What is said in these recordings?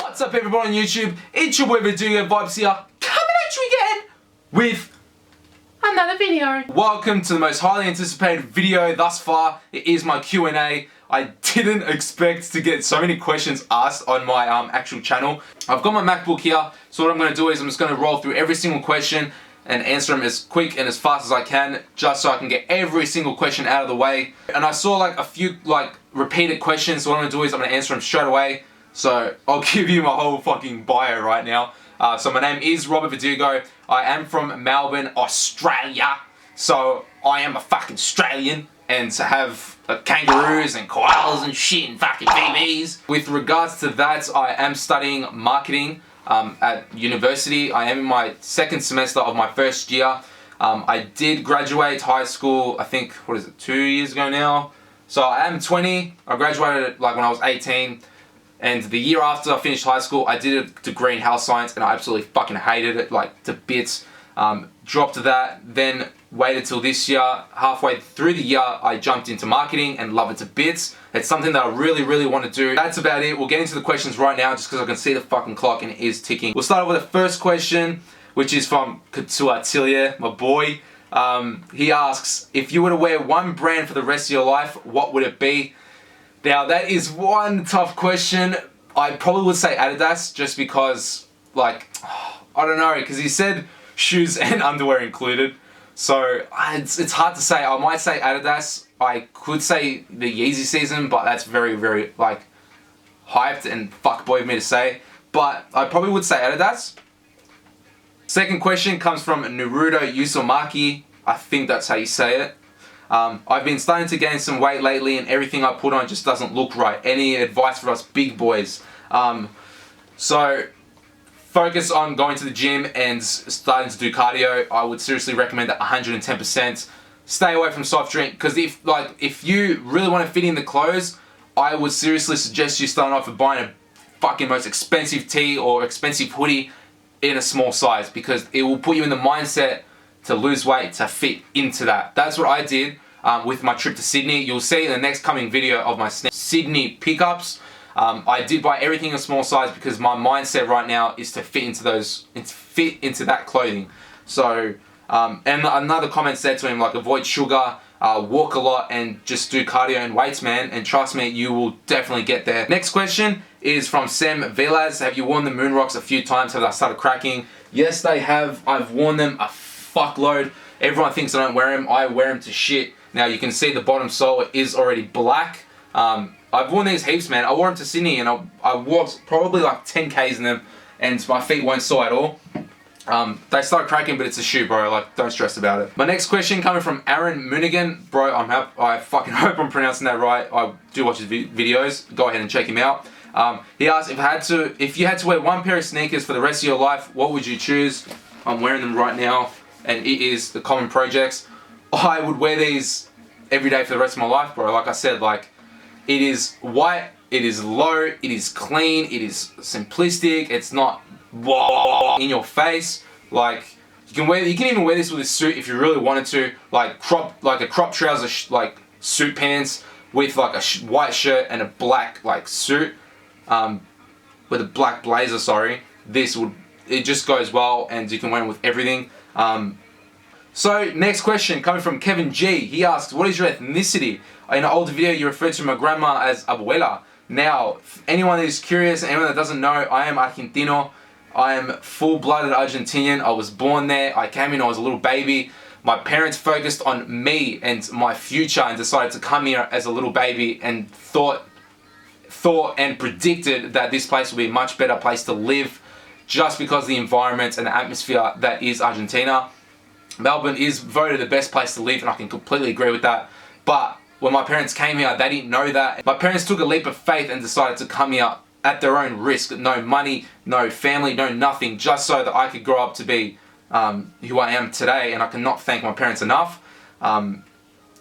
What's up everybody on YouTube? It's your boy Video Vibes here, coming at you again with another video. Welcome to the most highly anticipated video thus far. It is my Q&A. I didn't expect to get so many questions asked on my actual channel. I've got my MacBook here, so what I'm going to do is I'm just going to roll through every single question and answer them as quick and as fast as I can, just so I can get every single question out of the way. And I saw like a few repeated questions, so what I'm going to do is I'm going to answer them straight away. So I'll give you my whole fucking bio right now. So my name is Robert Verdugo. I am from Melbourne, Australia. So I am a fucking Australian and have kangaroos and koalas and shit and fucking babies. With regards to that, I am studying marketing at university. I am in my second semester of my first year. I did graduate high school, I think, 2 years ago now? So I am 20. I graduated like when I was 18. And the year after I finished high school, I did a degree in health science and I absolutely fucking hated it, like to bits. Dropped that, then waited till this year. Halfway through the year, I jumped into marketing and love it to bits. It's something that I really want to do. That's about it. We'll get into the questions right now just because I can see the fucking clock and it is ticking. We'll start off with the first question, which is from Couture Atelier, my boy. He asks, if you were to wear one brand for the rest of your life, what would it be? Now that is one tough question. I probably would say Adidas just because, like, I don't know, because he said shoes and underwear included. So it's hard to say. I might say Adidas. I could say the Yeezy season, but that's very like hyped and fuckboy of me to say. But I probably would say Adidas. Second question comes from Naruto Yusumaki. I think that's how you say it. I've been starting to gain some weight lately and everything I put on just doesn't look right. Any advice for us big boys? So focus on going to the gym and starting to do cardio. I would seriously recommend that 110%. Stay away from soft drink, because if you really want to fit in the clothes, I would seriously suggest you starting off with buying a fucking most expensive tee or expensive hoodie in a small size, because it will put you in the mindset to lose weight, to fit into that. That's what I did with my trip to Sydney. You'll see in the next coming video of my Sydney pickups. I did buy everything in a small size because my mindset right now is to fit into that clothing. So, and another comment said to him, like, avoid sugar, walk a lot, and just do cardio and weights, man. And trust me, you will definitely get there. Next question is from Sam Villas. Have you worn the Moonrocks a few times? Have they started cracking? Yes, they have. I've worn them a fuckload. Everyone thinks I don't wear them. I wear them to shit. Now you can see the bottom sole is already black. I've worn these heaps, man. I wore them to Sydney and I walked probably like 10 Ks in them and my feet weren't sore at all. They start cracking, but it's a shoe, bro. Like, don't stress about it. My next question coming from Aaron Moonrocks. Bro, I fucking hope I'm pronouncing that right. I do watch his videos. Go ahead and check him out. He asked, if you had to wear one pair of sneakers for the rest of your life, what would you choose? I'm wearing them right now, and it is the Common Projects. I would wear these every day for the rest of my life, bro. Like I said, like, it is white, it is low, it is clean, it is simplistic, it's not in your face. Like, you can even wear this with a suit if you really wanted to, like a crop trouser, like suit pants with like a white shirt and a black like suit, with a black blazer. Sorry, it just goes well, and you can wear them with everything. So next question coming from Kevin G. He asks, what is your ethnicity? In an older video you referred to my grandma as abuela. Now, anyone that is curious, anyone that doesn't know, I am Argentino. I am full-blooded Argentinian. I was born there. I came in, I was a little baby. My parents focused on me and my future and decided to come here as a little baby and thought and predicted that this place would be a much better place to live just because of the environment and the atmosphere that is Argentina. Melbourne is voted the best place to live, and I can completely agree with that. But when my parents came here, they didn't know that. My parents took a leap of faith and decided to come here at their own risk. No money, no family, no nothing, just so that I could grow up to be who I am today, and I cannot thank my parents enough.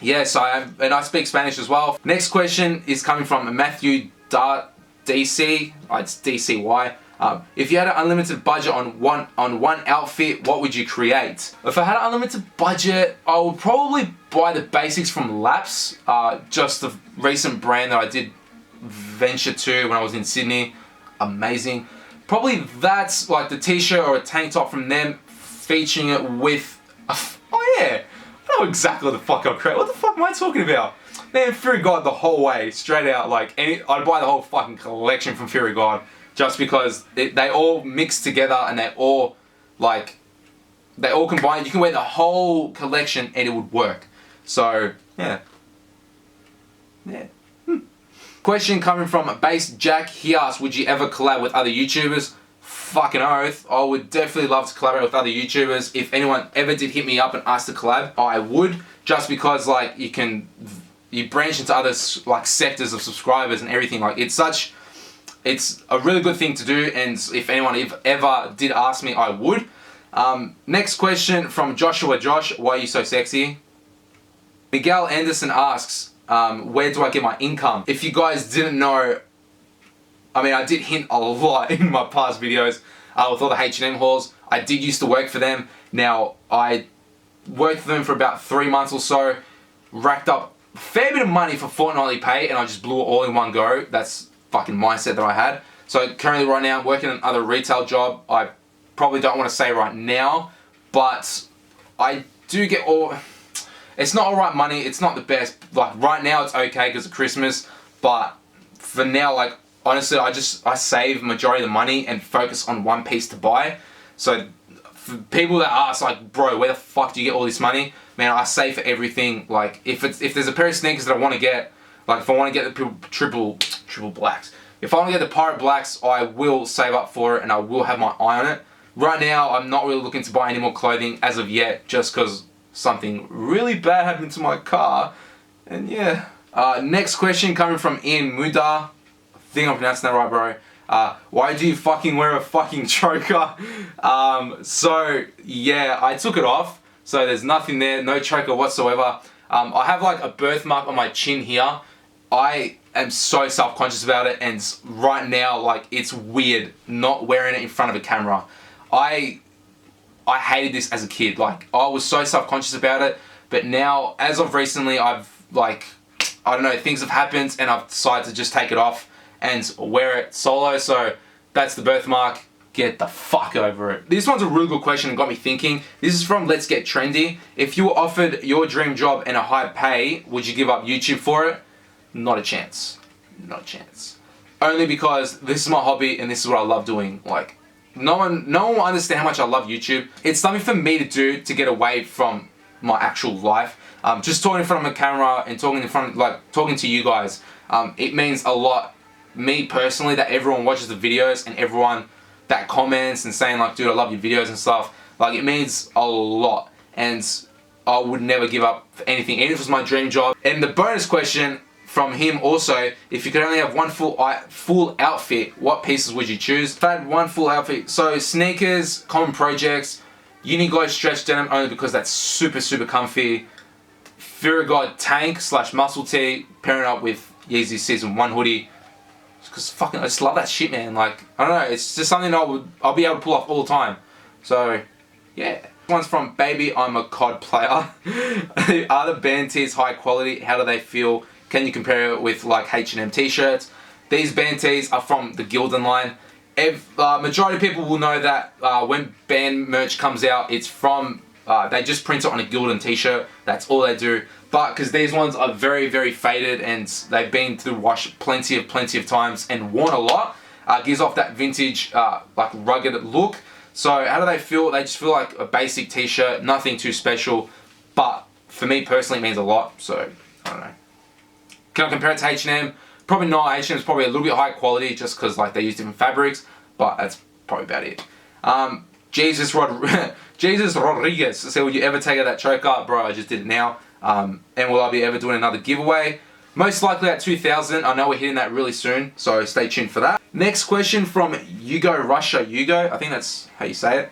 Yes, and I speak Spanish as well. Next question is coming from Matthew DC. It's DCY. If you had an unlimited budget on one outfit, what would you create? If I had an unlimited budget, I would probably buy the basics from Laps, just the recent brand that I did venture to when I was in Sydney. amazing. Probably that's like the t-shirt or a tank top from them featuring it with oh yeah, I know exactly what the fuck I'm creating. What the fuck am I talking about? Man, Fear of God the whole way, straight out. Like, I'd buy the whole fucking collection from Fear of God just because they all mix together and they all combine. You can wear the whole collection and it would work. So yeah. Question coming from Base Jack. He asks, would you ever collab with other YouTubers? Fucking oath. I would definitely love to collaborate with other YouTubers. If anyone ever did hit me up and ask to collab, I would, just because like you branch into other like sectors of subscribers and everything. Like it's a really good thing to do, and if anyone ever did ask me, I would. Next question from Joshua Josh. Why are you so sexy? Miguel Anderson asks, where do I get my income? If you guys didn't know, I mean, I did hint a lot in my past videos with all the H&M hauls. I did used to work for them. Now, I worked for them for about 3 months or so, racked up a fair bit of money for fortnightly pay, and I just blew it all in one go. That's fucking mindset that I had. So currently right now I'm working another retail job. I probably don't want to say right now, but I do get all... It's not alright money, it's not the best. Like right now it's okay because of Christmas, but for now, like honestly, I save majority of the money and focus on one piece to buy. So for people that ask like, bro, where the fuck do you get all this money? Man, I save for everything. Like if there's a pair of sneakers that I want to get, like if I want to get the triple blacks, if I want to get the pirate blacks, I will save up for it and I will have my eye on it. Right now, I'm not really looking to buy any more clothing as of yet, just because something really bad happened to my car. And yeah. Next question coming from Ian Muda. I think I'm pronouncing that right, bro. Why do you fucking wear a fucking choker? So yeah, I took it off. So there's nothing there, no choker whatsoever. I have like a birthmark on my chin here. I am so self-conscious about it, and right now, like, it's weird not wearing it in front of a camera. I hated this as a kid. Like, I was so self-conscious about it, but now, as of recently, I've, like, I don't know, things have happened, and I've decided to just take it off and wear it solo. So that's the birthmark. Get the fuck over it. This one's a really good question and got me thinking. This is from Let's Get Trendy. If you were offered your dream job and a high pay, would you give up YouTube for it? Not a chance. Not a chance. Only because this is my hobby and this is what I love doing. Like, no one will understand how much I love YouTube. It's something for me to do to get away from my actual life. Just talking in front of a camera and talking to you guys. It means a lot, me personally, that everyone watches the videos and everyone that comments and saying like, dude, I love your videos and stuff. Like, it means a lot, and I would never give up for anything, even if it was my dream job. And the bonus question from him also, if you could only have one full outfit, what pieces would you choose? If I had one full outfit, so sneakers, common projects, Uniqlo stretch denim only because that's super, super comfy. Fear of God tank / muscle tee, pairing up with Yeezy Season 1 hoodie. Because fucking, I just love that shit, man. Like, I don't know, it's just something I'll be able to pull off all the time. So, yeah. This one's from Baby I'm a COD Player. Are the band tees high quality? How do they feel? Can you compare it with like H&M t-shirts? These band tees are from the Gildan line. Majority of people will know that when band merch comes out, it's from, they just print it on a Gildan t-shirt. That's all they do. But because these ones are very, very faded and they've been through wash plenty of times and worn a lot, gives off that vintage, like rugged look. So how do they feel? They just feel like a basic t-shirt, nothing too special. But for me personally, it means a lot. So I don't know. Can I compare it to H&M? Probably not. H&M is probably a little bit high quality just because like they use different fabrics. But that's probably about it. Jesus Rodriguez. So will you ever take out that choker? Bro, I just did it now. And will I be ever doing another giveaway? Most likely at 2000. I know we're hitting that really soon, so stay tuned for that. Next question from Hugo Russia. Hugo, I think that's how you say it.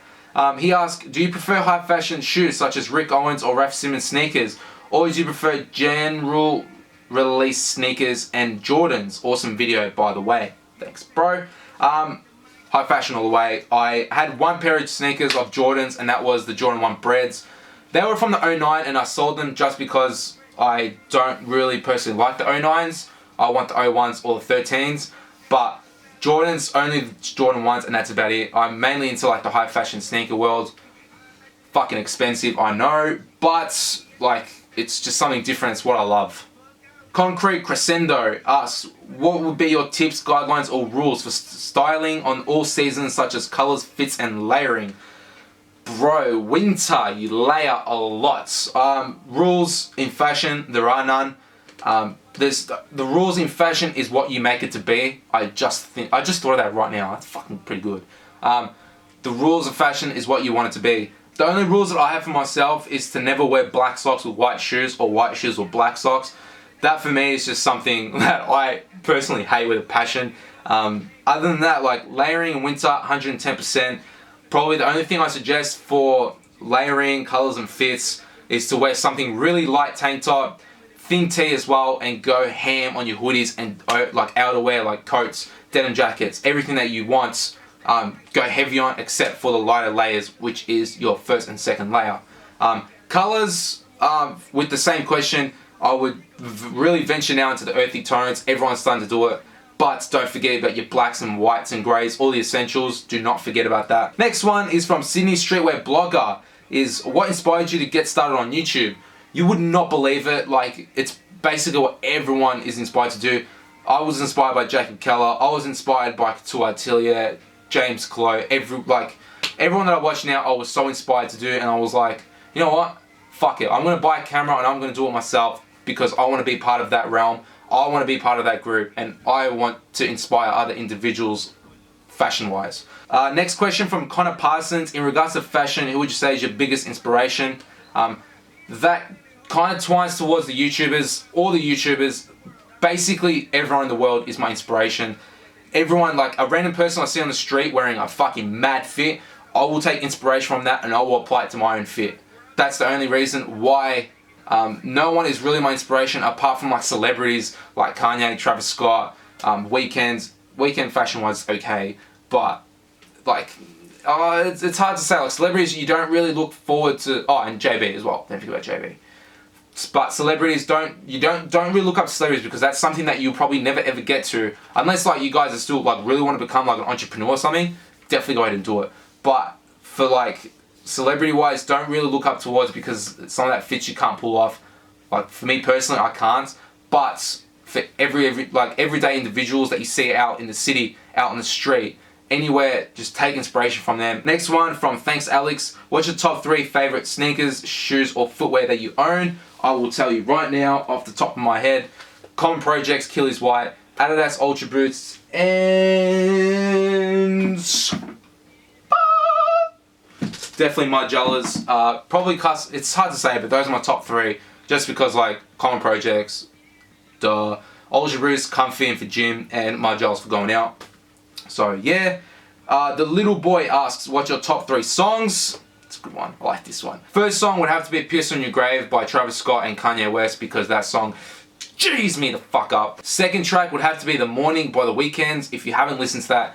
He asked, do you prefer high fashion shoes such as Rick Owens or Raf Simons sneakers? Or do you prefer general release sneakers and Jordans? Awesome video, by the way. Thanks, bro. High fashion all the way. I had one pair of sneakers of Jordans, and that was the Jordan 1 Breads. They were from the 09 and I sold them just because I don't really personally like the 09s. I want the 01s or the 13s. But Jordans, only Jordan 1s, and that's about it. I'm mainly into like the high fashion sneaker world. Fucking expensive, I know, but like it's just something different. It's what I love. Concrete Crescendo asks, what would be your tips, guidelines, or rules for styling on all seasons, such as colors, fits, and layering? Bro, winter, you layer a lot. Rules in fashion, there are none. The rules in fashion is what you make it to be. I just thought of that right now. That's fucking pretty good. The rules of fashion is what you want it to be. The only rules that I have for myself is to never wear black socks with white shoes, or white shoes with black socks. That for me is just something that I personally hate with a passion. Other than that, like layering in winter, 110%. Probably the only thing I suggest for layering, colors, and fits is to wear something really light tank top, thin tee as well, and go ham on your hoodies and like outerwear, like coats, denim jackets, everything that you want. Go heavy on, except for the lighter layers, which is your first and second layer. Colors, with the same question, I would really venture now into the earthy tones. Everyone's starting to do it. But don't forget about your blacks and whites and greys, all the essentials. Do not forget about that. Next one is from Sydney Streetwear Blogger. Is what inspired you to get started on YouTube? You would not believe it. Like, it's basically what everyone is inspired to do. I was inspired by Jacob Keller. I was inspired by Couture Atelier, James Clow. Everyone that I watch now, I was so inspired to do. And I was like, you know what? Fuck it. I'm going to buy a camera and I'm going to do it myself, because I want to be part of that realm. I want to be part of that group, and I want to inspire other individuals fashion-wise. Next question from Connor Parsons. In regards to fashion, who would you say is your biggest inspiration? That kind of twines towards the YouTubers. All the YouTubers, basically everyone in the world is my inspiration. Everyone, like a random person I see on the street wearing a fucking mad fit, I will take inspiration from that and I will apply it to my own fit. That's the only reason why no one is really my inspiration apart from like celebrities like Kanye, Travis Scott, Weekend fashion-wise okay, but like it's hard to say. Like celebrities, you don't really look forward to. Oh, and JB as well. Don't forget about JB. But celebrities, don't really look up to celebrities, because that's something that you'll probably never ever get to unless like you guys are still like really want to become like an entrepreneur or something. Definitely go ahead and do it. But for like celebrity wise, don't really look up towards, because some of that fits you can't pull off. Like for me personally, I can't. But for everyday individuals that you see out in the city, out on the street, anywhere, just take inspiration from them. Next one from Thanks Alex. What's your top 3 favorite sneakers, shoes, or footwear that you own? I will tell you right now off the top of my head. Common Projects, Achilles White, Adidas Ultra Boots, and definitely Margielas. Probably it's hard to say, but those are my top 3. Just because like Common Projects, Ultra Boots, comfy and for gym, and Margielas for going out. So yeah. The little boy asks, what's your top 3 songs? It's a good one. I like this one. First song would have to be Piss on Your Grave by Travis Scott and Kanye West, because that song G's me the fuck up. Second track would have to be The Morning by The Weeknd. If you haven't listened to that,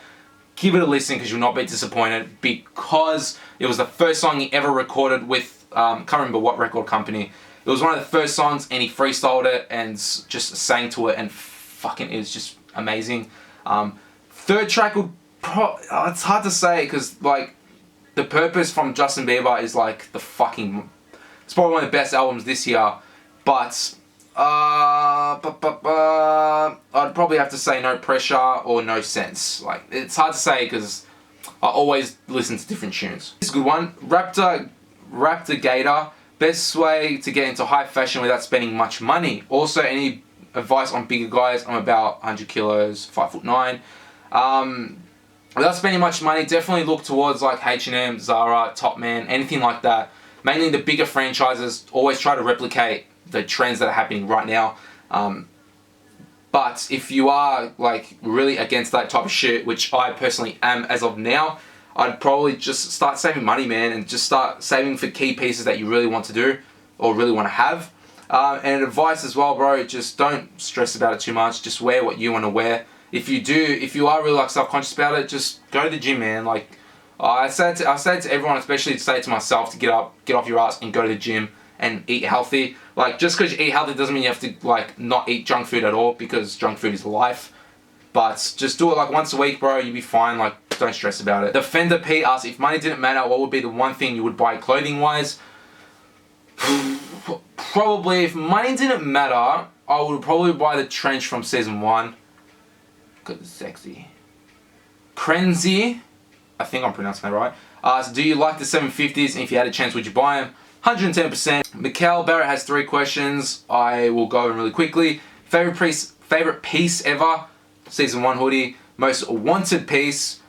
give it a listen, because you'll not be disappointed, because it was the first song he ever recorded with, can't remember what record company. It was one of the first songs, and he freestyled it and just sang to it, and fucking it was just amazing. Third track would it's hard to say, because like The Purpose from Justin Bieber is like it's probably one of the best albums this year, but I'd probably have to say No Pressure or No Sense. Like it's hard to say, because I always listen to different tunes. This is a good one. Raptor Gator. Best way to get into high fashion without spending much money. Also, any advice on bigger guys? I'm about 100 kilos, 5'9". Without spending much money, definitely look towards like H&M, Zara, Topman, anything like that. Mainly the bigger franchises. Always try to replicate the trends that are happening right now. But if you are like really against that type of shit, which I personally am as of now, I'd probably just start saving money, man, and just start saving for key pieces that you really want to do or really want to have. And advice as well, bro, just don't stress about it too much. Just wear what you want to wear. If you are really like self-conscious about it, just go to the gym, man. Like I say to everyone, especially say it to myself, to get off your ass and go to the gym and eat healthy. Like just because you eat healthy doesn't mean you have to like not eat junk food at all, because junk food is life. But just do it like once a week, bro. You'll be fine. Like, don't stress about it. Defender P asks, if money didn't matter, what would be the one thing you would buy clothing-wise? Probably, if money didn't matter, I would probably buy the trench from season 1. Because it's sexy. Krenzi, I think I'm pronouncing that right. Do you like the 750s? And if you had a chance, would you buy them? 110%. Mikkel Barrow has 3 questions. I will go over them really quickly. Favorite piece ever? Season 1 hoodie. Most wanted piece?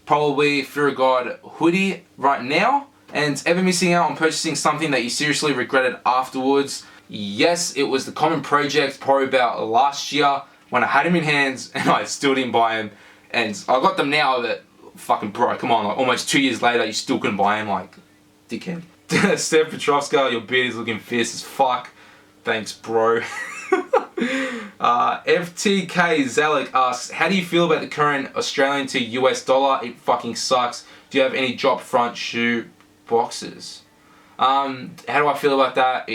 Probably Fear of God hoodie right now. And ever missing out on purchasing something that you seriously regretted afterwards? Yes, it was the Common Project probably about last year when I had them in hands and I still didn't buy them. And I got them now, but fucking bro, come on, like almost 2 years later you still couldn't buy them, like dickhead. Steph Petrovska, your beard is looking fierce as fuck. Thanks, bro. FTK Zalik asks, how do you feel about the current Australian to US dollar? It fucking sucks. Do you have any drop front shoe boxes? How do I feel about that?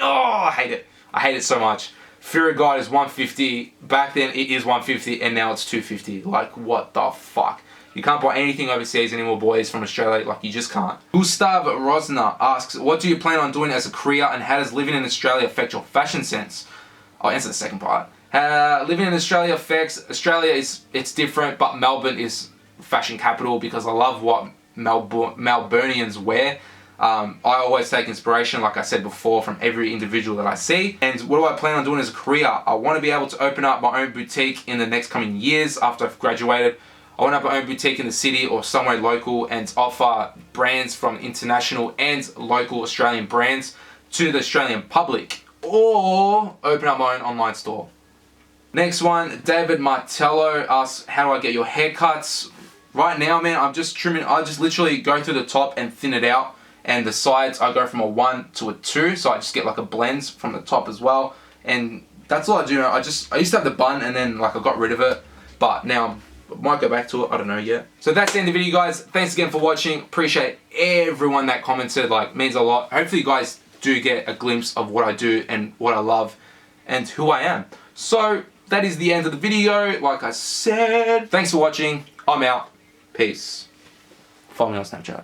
I hate it. I hate it so much. Fear of God is 150. Back then it is 150 and now it's 250. Like, what the fuck? You can't buy anything overseas anymore, boys, from Australia. Like, you just can't. Gustav Rosner asks, what do you plan on doing as a career and how does living in Australia affect your fashion sense? I'll answer the second part. Living in Australia affects... Australia it's different, but Melbourne is fashion capital because I love what Melburnians wear. I always take inspiration, like I said before, from every individual that I see. And what do I plan on doing as a career? I want to be able to open up my own boutique in the next coming years after I've graduated. I want to have my own boutique in the city or somewhere local and offer brands from international and local Australian brands to the Australian public. Or open up my own online store. Next one, David Martello asks, how do I get your haircuts? Right now, man, I'm just trimming. I just literally go through the top and thin it out. And the sides, I go from a 1 to a 2. So I just get like a blend from the top as well. And that's all I do now. I used to have the bun and then like I got rid of it. But now I might go back to it. I don't know yet. So that's the end of the video, guys. Thanks again for watching. Appreciate everyone that commented. Like, means a lot. Hopefully you guys do get a glimpse of what I do and what I love and who I am. So that is the end of the video. Like I said, thanks for watching. I'm out. Peace. Follow me on Snapchat.